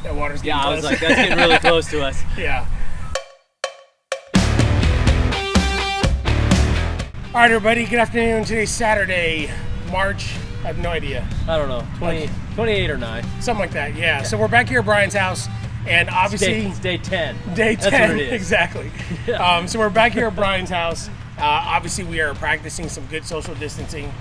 That water's getting I close. was like, that's getting really close to us. Yeah. All right, everybody. Good afternoon. Today's Saturday, March. I have no idea. I don't know, 28 or 9. Something like that. Yeah. So we're back here at Brian's house, and obviously It's day 10. Day 10. That's what it is. Exactly. So we're back here at Brian's house. Obviously, we are practicing some good social distancing.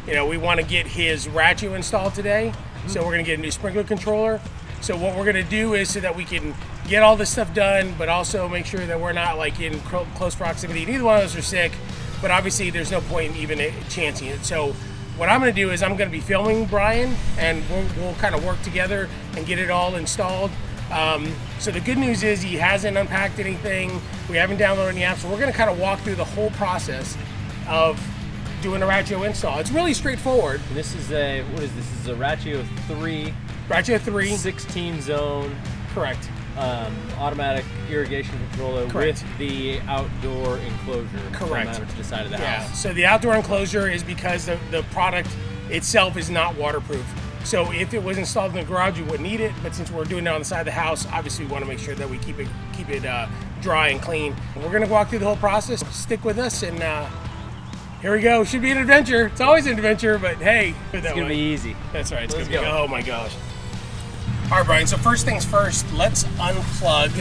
You know, we want to get his Rachio installed today, so we're going to get a new sprinkler controller. So what we're going to do is so that we can get all this stuff done, but also make sure that we're not like in close proximity. Neither one of us are sick, but obviously there's no point in even chancing it. So what I'm going to do is I'm going to be filming Brian, and we'll kind of work together and get it all installed. So the good news is he hasn't unpacked anything. We haven't downloaded any apps. So we're going to kind of walk through the whole process of doing a Rachio install. It's really straightforward. And this is a, what is this? This is a Rachio 3. Rachio 3. 16 zone. Correct. Automatic irrigation controller. Correct. With the outdoor enclosure. Correct. Mounted to the side of the house. So the outdoor enclosure is because the product itself is not waterproof. So if it was installed in the garage, you wouldn't need it. But since we're doing it on the side of the house, obviously we want to make sure that we keep it dry and clean. We're going to walk through the whole process. Stick with us, and here we go. Should be an adventure. It's always an adventure, but hey, It's going to be easy. That's right. It's Let's gonna be, go. oh my gosh. All right, Brian. So first things first, let's unplug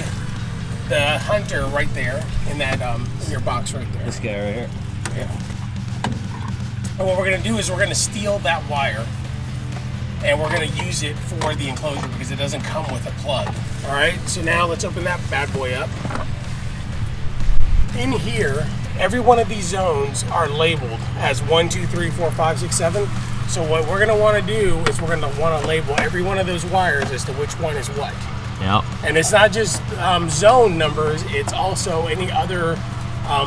the Hunter right there in that in your box right there. This guy right here. Yeah. And what we're going to do is we're going to steal that wire, and we're going to use it for the enclosure because it doesn't come with a plug. All right. So now let's open that bad boy up. In here, every one of these zones are labeled as 1, 2, 3, 4, 5, 6, 7. So what we're going to want to do is we're going to want to label every one of those wires as to which one is what. Yeah. And it's not just zone numbers, it's also any other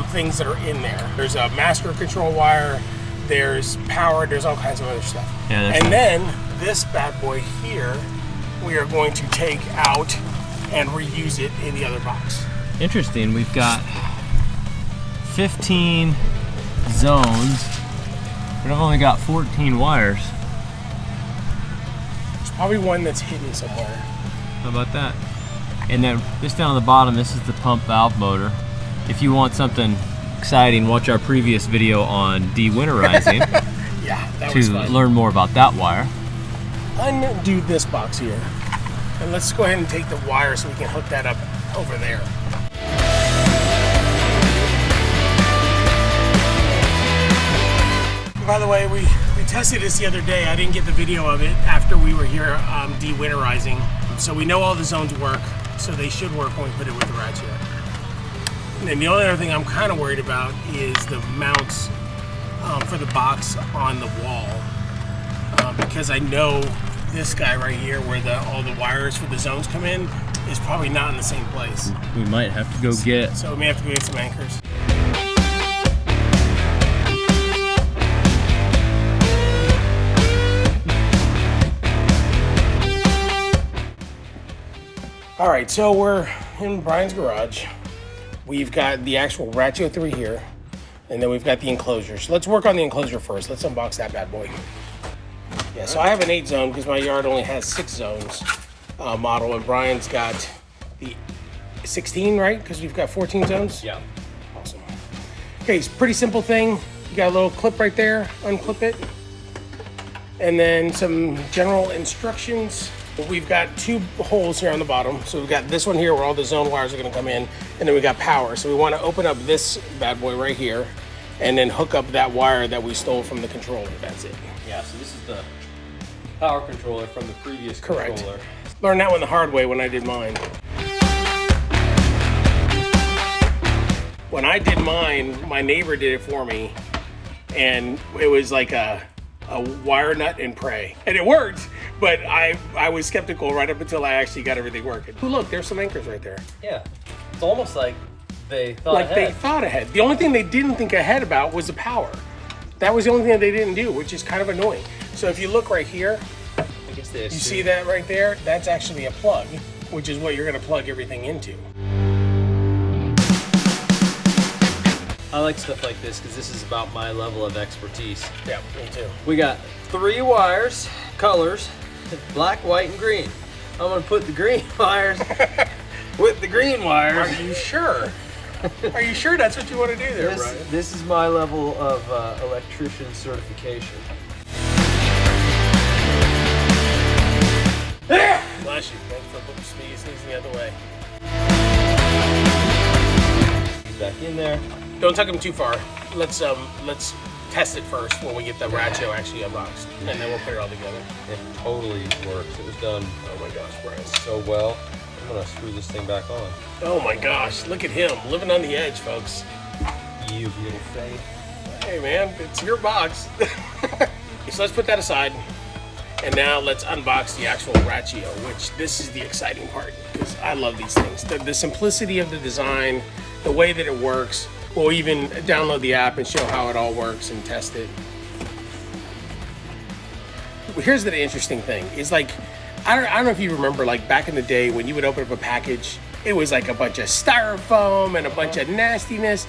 things that are in there. There's a master control wire, there's power, there's all kinds of other stuff. Yeah, and then this bad boy here, we are going to take out and reuse it in the other box. Interesting. We've got 15 zones, but I've only got 14 wires. There's probably one that's hidden somewhere. How about that? And then this down on the bottom, this is the pump valve motor. If you want something exciting, watch our previous video on de-winterizing Yeah, that was to fun. learn more about that wire. Undo this box here. And let's go ahead and take the wire so we can hook that up over there. By the way, we tested this the other day. I didn't get the video of it after we were here de-winterizing. So we know all the zones work, so they should work when we put it with the Rachio. And then the only other thing I'm kind of worried about is the mounts for the box on the wall. Because I know this guy right here where all the wires for the zones come in is probably not in the same place. We might have to go get. So we may have to go get some anchors. All right, so we're in Brian's garage. We've got the actual Rachio 3 here, and then we've got the enclosure. So let's work on the enclosure first. Let's unbox that bad boy. Yeah, so I have an 8 zone because my yard only has 6 zones model, and Brian's got the 16, right? Because we've got 14 zones? Yeah. Awesome. Okay, it's a pretty simple thing. You got a little clip right there, unclip it. And then some general instructions. We've got 2 holes here on the bottom. So we've got this one here where all the zone wires are gonna come in, and then we got power. So we wanna open up this bad boy right here, and then hook up that wire that we stole from the controller. That's it. Yeah, so this is the power controller from the previous Correct. controller. Learned that one the hard way when I did mine. When I did mine, my neighbor did it for me, and it was like a wire nut and pray. And it worked, but I was skeptical right up until I actually got everything working. Ooh, look, there's some anchors right there. Yeah, it's almost like they thought Like ahead. they thought ahead. The only thing they didn't think ahead about was the power. That was the only thing that they didn't do, which is kind of annoying. So if you look right here, I guess they you assume. see that right there? That's actually a plug, which is what you're gonna plug everything into. I like stuff like this because this is about my level of expertise. Yeah, me too. We got 3 wires, colors, black, white, and green. gonna put the green wires with the green wires. Are you sure? Are you sure that's what you want to do there, Brian? This is my level of electrician certification. Bless you. Thanks for sneezing the other way. He's back in there. Don't tuck him too far. Let's test it first when we get the Rachio actually unboxed, and then we'll put it all together. It totally works. It was done, Oh my gosh, Brian. so well. I'm gonna screw this thing back on. Oh my gosh, look at him living on the edge, folks. You little fade. Hey man, it's your box. So let's put that aside, and now let's unbox the actual Rachio, which this is the exciting part because I love these things. The simplicity of the design, the way that it works. We'll even download the app and show how it all works and test it. Here's the interesting thing. Is like, I don't know if you remember, like back in the day when you would open up a package, it was like a bunch of styrofoam and a bunch of nastiness.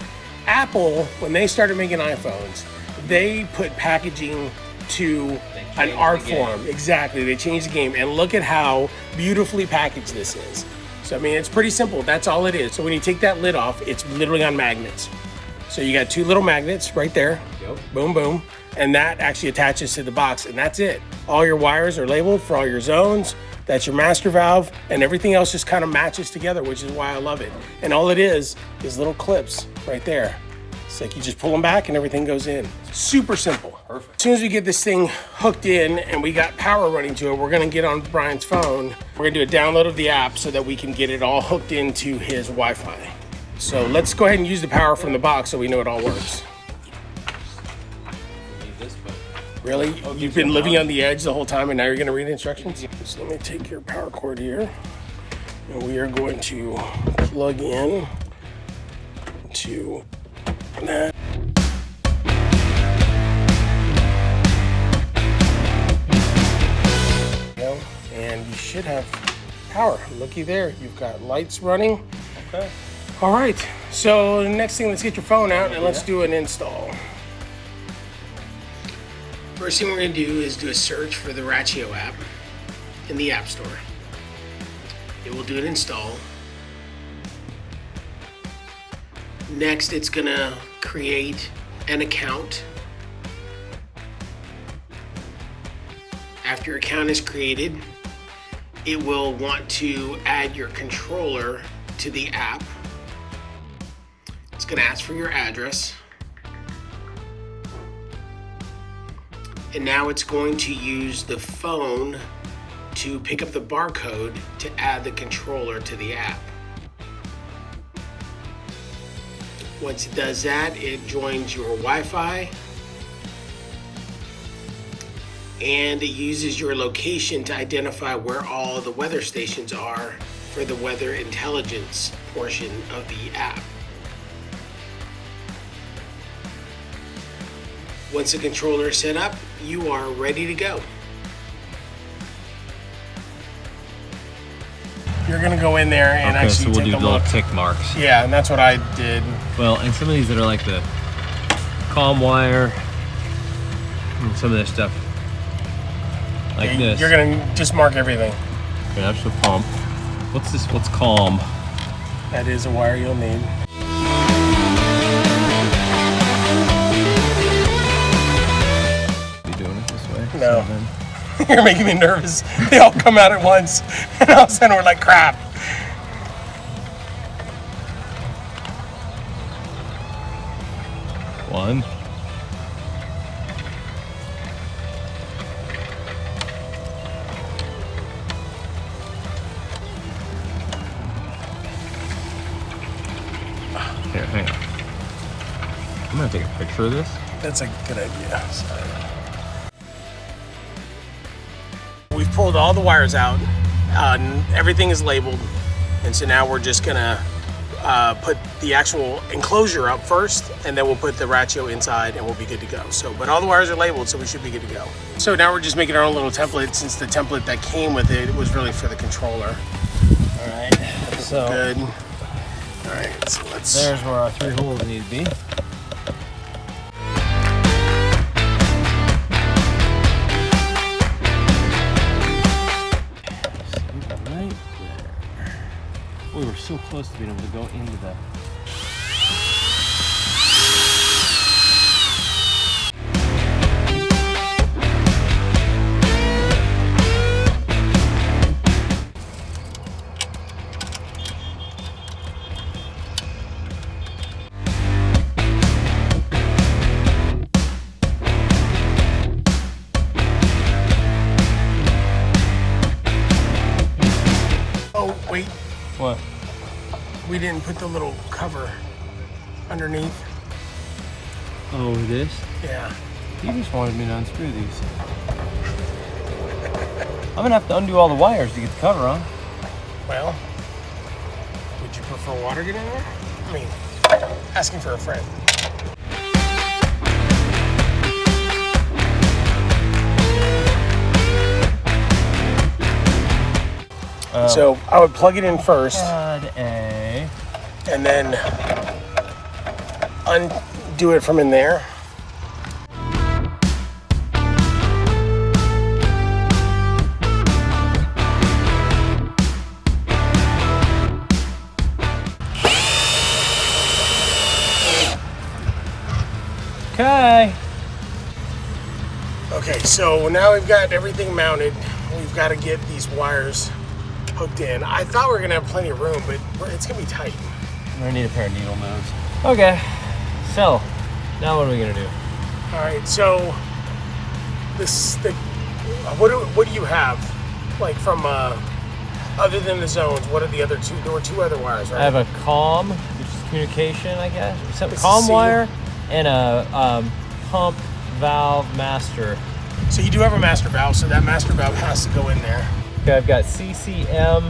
Apple, when they started making iPhones, they put packaging to an art form. Exactly, they changed the game. And look at how beautifully packaged this is. So, I mean, it's pretty simple. That's all it is. So when you take that lid off, it's literally on magnets. So you got two little magnets right there. Yep. Boom, boom. And that actually attaches to the box, and that's it. All your wires are labeled for all your zones. That's your master valve, and everything else just kind of matches together, which is why I love it. And all it is little clips right there. It's like you just pull them back and everything goes in. Super simple. Perfect. As soon as we get this thing hooked in and we got power running to it, we're gonna get on Brian's phone. We're gonna do a download of the app so that we can get it all hooked into his Wi-Fi. So let's go ahead and use the power from the box so we know it all works. Really? You've been living on the edge the whole time and now you're gonna read the instructions? So let me take your power cord here and we are going to plug in to that. And you should have power. Looky there, you've got lights running. Okay. All right, so the next thing, let's get your phone out and let's do an install. First thing we're gonna do is do a search for the Rachio app in the App Store. It will do an install. Next, it's gonna create an account. After your account is created, it will want to add your controller to the app. It's gonna ask for your address. And now it's going to use the phone to pick up the barcode to add the controller to the app. Once it does that, it joins your Wi-Fi and it uses your location to identify where all the weather stations are for the weather intelligence portion of the app. Once the controller is set up, you are ready to go. You're gonna go in there and Okay, actually so we'll take do a little look. tick marks. Yeah, and that's what I did. Well, and some of these that are like the calm wire, and some of this stuff like this. You're gonna just mark everything. Okay, that's the pump. What's this? What's calm? That is a wire you'll need. You doing it this way? No. 7. You're making me nervous. They all come out at once, and all of a sudden we're like, crap. One. Here, hang on. I'm gonna take a picture of this. That's a good idea. Sorry. We've pulled all the wires out. Everything is labeled, and so now we're just gonna put the actual enclosure up first, and then we'll put the Rachio inside, and we'll be good to go. So, but all the wires are labeled, so we should be good to go. So now we're just making our own little template, since the template that came with it was really for the controller. All right. So good. All right. So let's. There's where our 3 holes need to be. We were so close to being able to go into the... Oh, wait. What? We didn't put the little cover underneath. Oh, this? Yeah. You just wanted me to unscrew these. I'm gonna have to undo all the wires to get the cover on. Well, would you prefer water getting in there? I mean, asking for a friend. So I would plug it in first, A. and then undo it from in there. Okay. Okay, so now we've got everything mounted. We've got to get these wires hooked in. I thought we were gonna have plenty of room, but it's gonna be tight. I'm gonna need a pair of needle nose. Okay. So, now what are we gonna do? All right, so what do you have? Like from other than the zones, what are the other two? There were two other wires, right? I have a COM, which is communication, I guess. Some It's a COM C. wire and a pump valve master. So you do have a master valve, so that master valve has to go in there. Okay, I've got CCM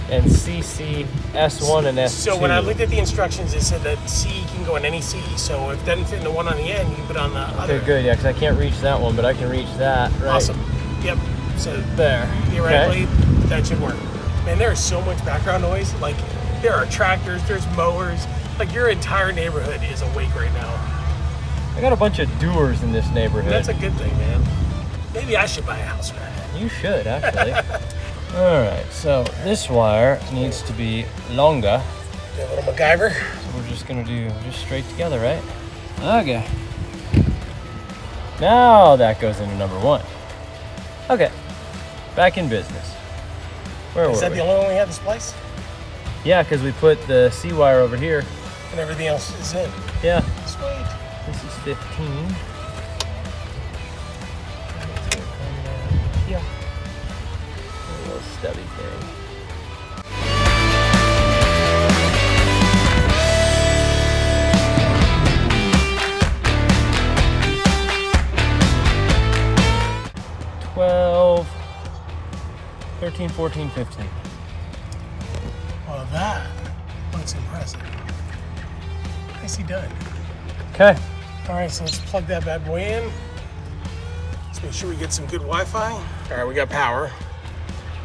and CCS1 and S2. So when I looked at the instructions, it said that C can go in any C. So if it doesn't fit in the one on the end, you can put it on the other. Okay, good, yeah, because I can't reach that one, but I can reach that, right? Awesome. Yep. So There. theoretically, that should work. Man, there is so much background noise. Like, there are tractors, there's mowers. Like, your entire neighborhood is awake right now. I got a bunch of doers in this neighborhood. That's a good thing, man. Maybe I should buy a house, man. You should, actually. All right, so this wire needs to be longer. Do a little MacGyver. So we're just gonna do just straight together, right? Okay. Now that goes into number one. Okay, back in business. Where were Is that we? the only one we have this place? Yeah, because we put the C wire over here. And everything else is in. Yeah. Sweet. This is 15. Yeah. A little stubby thing. $12, $13, $14, $15. Well, that looks impressive. Nicely done. Okay. All right, so let's plug that bad boy in. Let's make sure we get some good Wi-Fi. All right, we got power.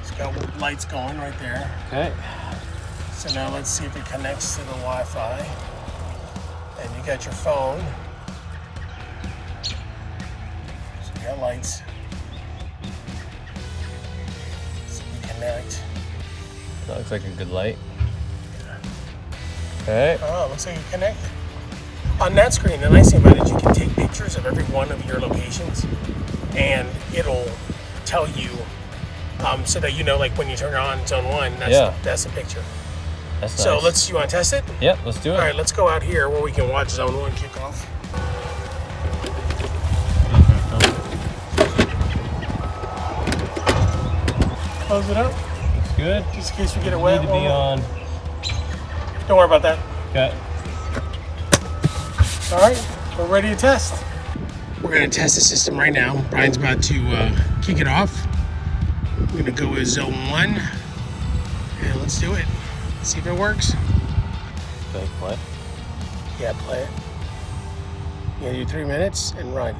It's got lights going right there. Okay. So now let's see if it connects to the Wi-Fi. And you got your phone. So you got lights. So we connect. That looks like a good light. Okay. Oh, looks like you connected. On that screen, the nice thing about it is you can take pictures of every one of your locations, and it'll tell you, so that you know, like when you turn on zone 1, that's the picture. That's So nice. you want to test it? Yep, let's do it. All right, let's go out here where we can watch zone 1 kick off. Close it up, Looks good. just in case we get it Need wet. to be on. Don't worry about that. Okay. All right, we're ready to test. We're gonna test the system right now. Brian's about to kick it off. We're gonna go with zone 1, and let's do it. See if it works. Okay, play. Yeah, play it. You gotta do 3 minutes and run.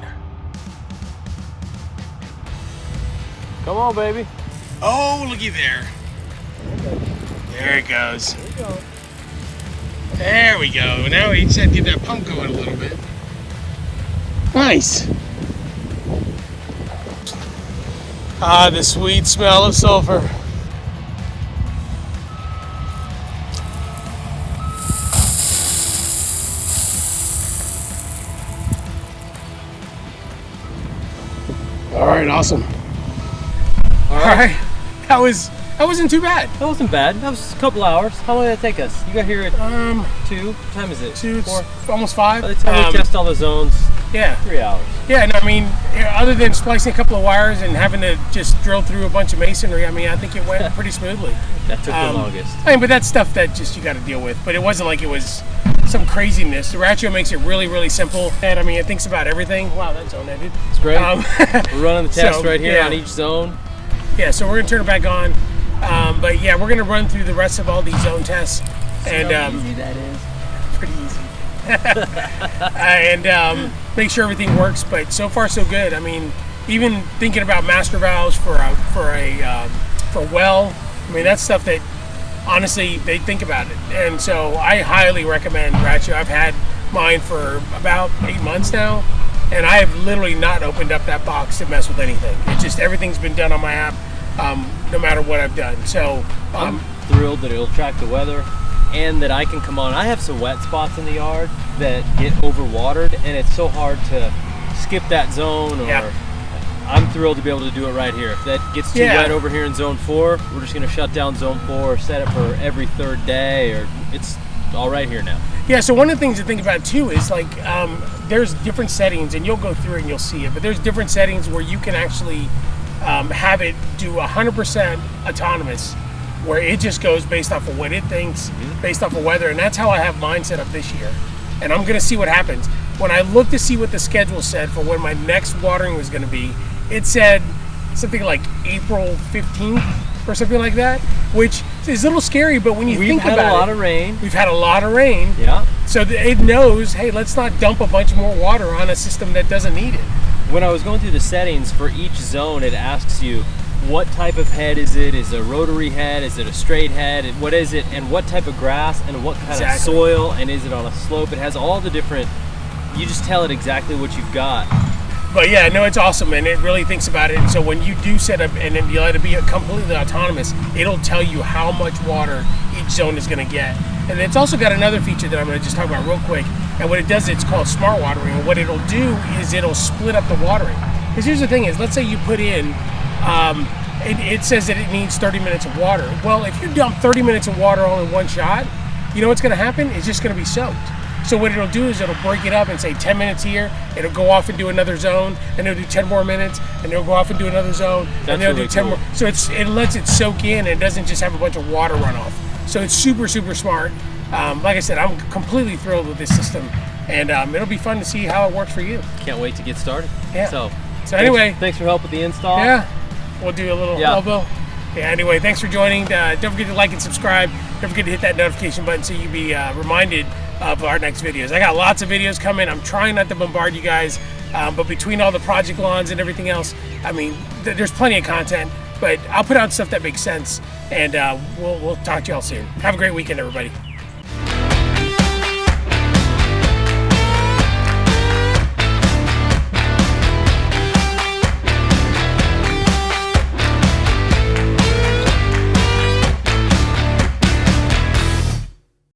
Come on, baby. Oh, looky there. There it goes. There we go. Now we just have to get that pump going a little bit. Nice. Ah, the sweet smell of sulfur. All right, awesome. All All right, that wasn't too bad. That wasn't bad. That was a couple hours. How long did that take us? You got here at 2. What time is it? 2, 4. almost 5. By the time we test all the zones, yeah, 3 hours. Yeah, no, I mean, other than splicing a couple of wires and having to just drill through a bunch of masonry, I mean, I think it went pretty smoothly. That took the longest. I mean, but that's stuff that just you got to deal with. But it wasn't like it was some craziness. The Rachio makes it really, really simple. And I mean, it thinks about everything. Wow, that zone ended. It's great. We're running the test right here yeah. on each zone. Yeah, so we're gonna turn it back on. But yeah, we're gonna run through the rest of all these zone tests. And how easy that is. Pretty easy. And make sure everything works. But so far, so good. I mean, even thinking about master valves for well. I mean, that's stuff that honestly they think about it. And so I highly recommend Rachio. I've had mine for about 8 months now, and I have literally not opened up that box to mess with anything. It's just everything's been done on my app, no matter what I've done. So I'm thrilled that it'll track the weather and that I can come on. I have some wet spots in the yard that get overwatered, and it's so hard to skip that zone. Or I'm thrilled to be able to do it right here. If that gets too wet over here in zone 4, we're just going to shut down zone 4, set it for every 3rd day, or it's all right here now. Yeah, so one of the things to think about too is like there's different settings, and you'll go through it and you'll see it, but there's different settings where you can actually have it do 100% autonomous, where it just goes based off of what it thinks, based off of weather, and that's how I have mine set up this year. And I'm gonna see what happens. When I looked to see what the schedule said for when my next watering was gonna be, it said something like April 15th or something like that, which is a little scary, but when you think about it, we've had a lot of rain. We've had a lot of rain. Yeah. So it knows, hey, let's not dump a bunch more water on a system that doesn't need it. When I was going through the settings for each zone, it asks you what type of head is it? Is it a rotary head? Is it a straight head? What is it? And what type of grass and what kind of soil? And is it on a slope? It has all the different, you just tell it exactly what you've got. But yeah, no, it's awesome, and it really thinks about it. And so when you do set up and then you let it be completely autonomous, it'll tell you how much water each zone is going to get. And it's also got another feature that I'm going to just talk about real quick. And what it does, it's called smart watering. And what it'll do is it'll split up the watering. Because here's the thing is, let's say you put in, it says that it needs 30 minutes of water. Well, if you dump 30 minutes of water all in one shot, you know what's going to happen? It's just going to be soaked. So what it'll do is it'll break it up and say 10 minutes here, it'll go off and do another zone, and it'll do 10 more minutes, and it'll go off and do another zone, and it'll do 10 more. So it lets it soak in, and it doesn't just have a bunch of water run off. So it's super, super smart. Like I said, I'm completely thrilled with this system, and it'll be fun to see how it works for you. Can't wait to get started. Yeah. So anyway, thanks for help with the install. Yeah, we'll do a little elbow. Yeah, anyway, thanks for joining. Don't forget to like and subscribe. Don't forget to hit that notification button so you'll be reminded of our next videos. I got lots of videos coming. I'm trying not to bombard you guys, but between all the project lawns and everything else, I mean, there's plenty of content, but I'll put out stuff that makes sense, and we'll talk to y'all soon. Have a great weekend, everybody.